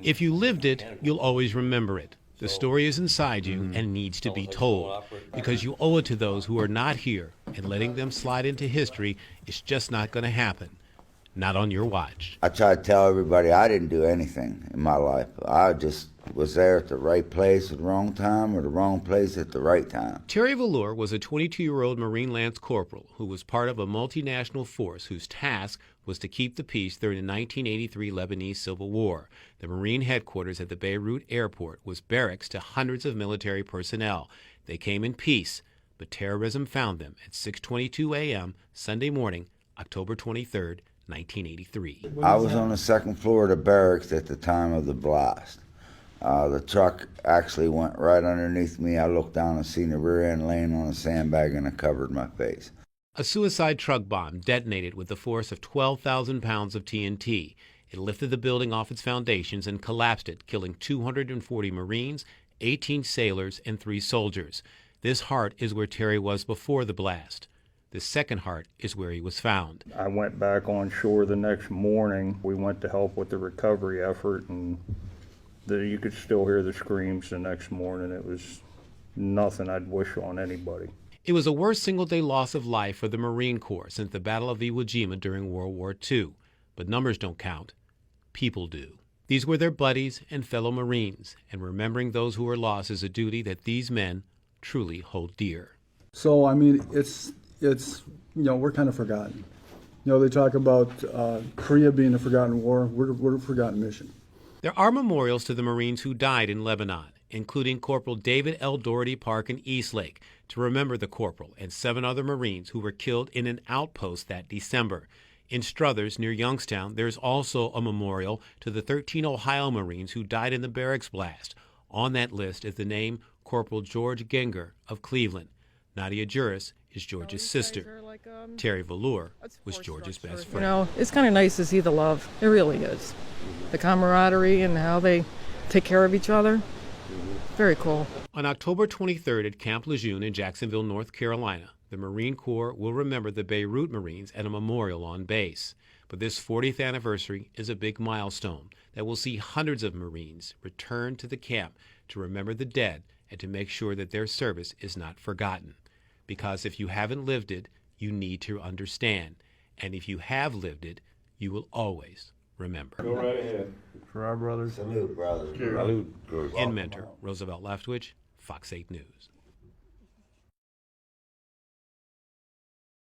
If you lived it, you'll always remember it. The story is inside you and needs to be told, because you owe it to those who are not here, and letting them slide into history is just not going to happen. Not on your watch. I try to tell everybody I didn't do anything in my life. I just was there at the right place at the wrong time, or the wrong place at the right time. Terry Velour was a 22-year-old Marine Lance Corporal who was part of a multinational force whose task was to keep the peace during the 1983 Lebanese Civil War. The Marine headquarters at the Beirut airport was barracks to hundreds of military personnel. They came in peace, but terrorism found them at 6:22 a.m. Sunday morning, October 23rd, 1983. I was on the second floor of the barracks at the time of the blast. The truck actually went right underneath me. I looked down and seen the rear end laying on a sandbag, and it covered my face. A suicide truck bomb detonated with the force of 12,000 pounds of TNT. It lifted the building off its foundations and collapsed it, killing 240 Marines, 18 sailors, and 3 soldiers. This heart is where Terry was before the blast. The second heart is where he was found. I went back on shore the next morning. We went to help with the recovery effort, and you could still hear the screams the next morning. It was nothing I'd wish on anybody. It was the worst single-day loss of life for the Marine Corps since the Battle of Iwo Jima during World War II. But numbers don't count. People do. These were their buddies and fellow Marines, and remembering those who were lost is a duty that these men truly hold dear. So, I mean, it's we're kind of forgotten. They talk about Korea being a forgotten war. We're a forgotten mission. There are memorials to the Marines who died in Lebanon, including Corporal David L. Doherty Park in Eastlake, to remember the corporal and 7 other Marines who were killed in an outpost that December. In Struthers, near Youngstown, there's also a memorial to the 13 Ohio Marines who died in the barracks blast. On that list is the name Corporal George Genger of Cleveland. Nadia Juris is George's sister. Terry Velour was George's best friend. It's kind of nice to see the love. It really is. The camaraderie and how they take care of each other. Very cool. On October 23rd at Camp Lejeune in Jacksonville, North Carolina, the Marine Corps will remember the Beirut Marines at a memorial on base. But this 40th anniversary is a big milestone that will see hundreds of Marines return to the camp to remember the dead and to make sure that their service is not forgotten. Because if you haven't lived it, you need to understand. And if you have lived it, you will always remember. Go right ahead. For our brothers. Salute, brothers. Salute. In Mentor, Roosevelt Leftwich, Fox 8 News.